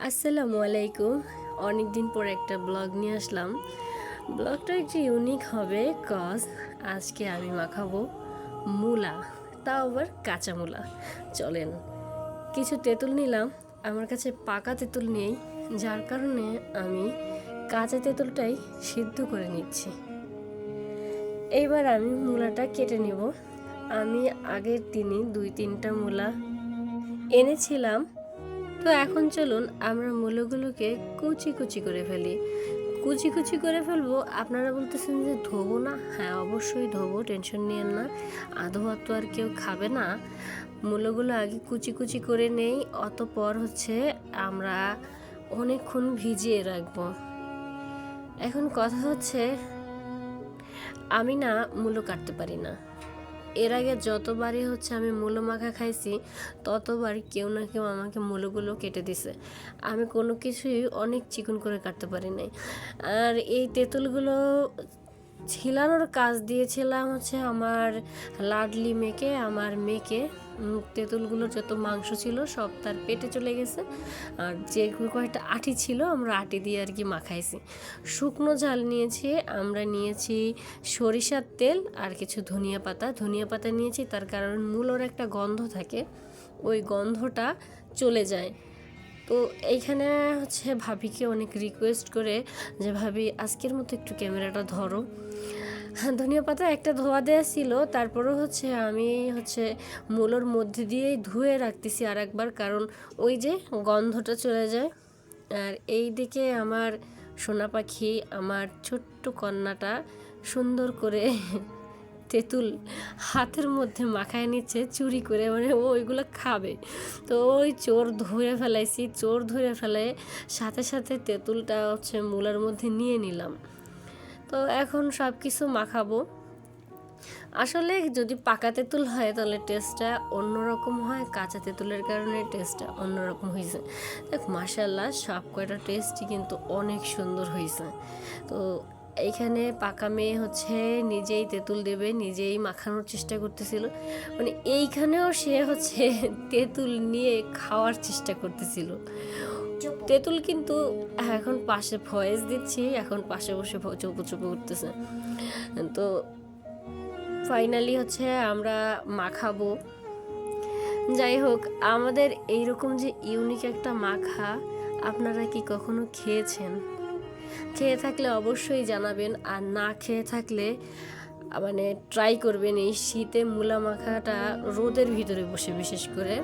আসসালামু আলাইকুম। অনেক দিন পর একটা ব্লগ নিয়ে আসলাম। ব্লগটা একটু ইউনিক হবে কজ আজকে আমি মাখাবো মূলা, তাও আবার কাঁচা মূলা। চলেন, কিছু তেঁতুল নিলাম। আমার কাছে পাকা তেঁতুল নেই, যার কারণে আমি কাঁচা তেঁতুলটাই সিদ্ধ করে নিচ্ছি। এইবার আমি মূলাটা কেটে নেব। আমি আগের দিনই 2-3টা মূলা এনেছিলাম। তো এখন চলুন আমরা মূলগুলোকে কুচি কুচি করে ফেলি। কুচি কুচি করে ফেলবো। আপনারা বলতেছেন যে ধোবো না? হ্যাঁ, অবশ্যই ধোবো, টেনশন নিয়েন না। আধো ভাত তো আর কেউ খাবে না। মূলগুলো আগে কুচি কুচি করে নেই, অতপর আমরা অনেকক্ষণ ভিজিয়ে রাখবো। এখন কথা হচ্ছে, আমি না মূলো কাটতে পারি না। এর আগে যতবারই আমি মূলো মাখা খাইছি, ততবার কেউ না কেউ আমাকে মূলোগুলো কেটে দিছে। আমি কোনো কিছুই অনেক চিকন করে কাটতে পারি নাই। আর এই তেঁতুলগুলো ছিলানোর কাজ দিয়েছিলাম আমার লাডলি মেয়েকে, আমার মেয়েকে। তেঁতুলগুলোর যত মাংস ছিল সব তার পেটে চলে গেছে। আর যে কয়েকটা আটি ছিল, আমরা আটি দিয়ে আর কি মাখাইছি। শুকনো ঝাল নিয়েছি, আমরা নিয়েছি সরিষার তেল আর কিছু ধনিয়া পাতা নিয়েছি। তার কারণ মূলোর একটা গন্ধ থাকে, ওই গন্ধটা চলে যায়। তো এইখানে ভাবিকে অনেক রিকোয়েস্ট করে যে, ভাবি আজকের মতো একটু ক্যামেরাটা ধরো। ধনিয়া পাতা একটা ধোয়া দেওয়া ছিল, তারপরও আমি মূলোর মধ্যে দিয়েই ধুয়ে রাখতেছি আর একবার, কারণ ওই যে গন্ধটা চলে যায়। আর এই দিকে আমার সোনা পাখি, আমার ছোট্ট কন্যাটা সুন্দর করে তেঁতুল হাতের মধ্যে মাখায় নিচ্ছে চুরি করে, মানে ও ওইগুলো খাবে। তো ওই চোর ধরে ফেলে সাথে সাথে তেঁতুলটা মূলার মধ্যে নিয়ে নিলাম। তো এখন সব কিছু মাখাবো। আসলে যদি পাকা তেঁতুল হয় তাহলে টেস্টটা অন্যরকম হয়, কাঁচা তেঁতুলের কারণে টেস্টটা অন্যরকম হয়েছে। দেখ, মাশাআল্লাহ সব কয়টা টেস্টই কিন্তু অনেক সুন্দর হয়েছে। তো এইখানে পাকা মেয়ে নিজেই তেঁতুল দেবে, নিজেই মাখানোর চেষ্টা করতেছিল। মানে এইখানেও সে তেঁতুল নিয়ে খাওয়ার চেষ্টা করতেছিল। তেঁতুল কিন্তু এখন পাশে ভয়েস দিচ্ছি, এখন পাশে বসে চুপো চুপো করতেছে। তো ফাইনালি আমরা মাখাবো। যাই হোক, আমাদের এইরকম যে ইউনিক একটা মাখা আপনারা কি কখনো খেয়েছেন? খেয়ে থাকলে অবশ্যই জানাবেন, আর না খেয়ে থাকলে মানে ট্রাই করবেন। এই শীতে মূলা মাখাটা রোদের ভিতরে বসে বিশেষ করে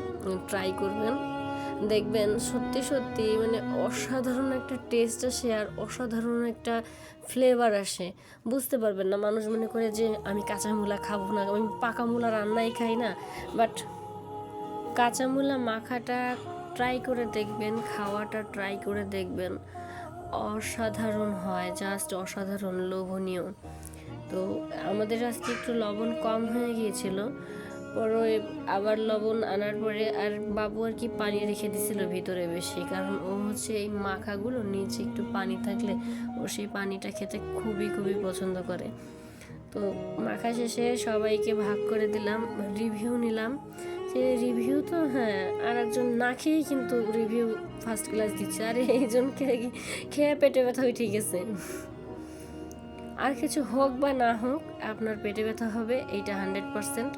ট্রাই করবেন, দেখবেন সত্যি সত্যি মানে অসাধারণ একটা টেস্ট আসে আর অসাধারণ একটা ফ্লেভার আসে। বুঝতে পারবেন না, মানুষ মনে করে যে আমি কাঁচা মূলা খাবো না, আমি পাকা মূলা রান্নাই খাই না। বাট কাঁচা মূলা মাখাটা ট্রাই করে দেখবেন, খাওয়াটা ট্রাই করে দেখবেন, অসাধারণ হয়, জাস্ট অসাধারণ, লোভনীয়। তো আমাদের আজকে একটু লবণ কম হয়ে গিয়েছিল, পরে আবার লবণ আনার পরে আর বাবু আর কি পানি রেখে দিছিল ভিতরে বেশি, কারণ ও এই মাখাগুলো নিচে একটু পানি থাকলে ও সেই পানিটা খেতে খুবই খুবই পছন্দ করে। তো মাখা শেষে সবাইকে ভাগ করে দিলাম, রিভিউ নিলাম। যে রিভিউ তো হ্যাঁ, আর একজন না খেয়েই কিন্তু রিভিউ ফার্স্ট ক্লাস দিচ্ছে। আর এইজন খেয়ে পেটে ব্যথা হয়ে ঠিক আছে। আর কিছু হোক বা না হোক, আপনার পেটে ব্যথা হবে, এইটা 100%।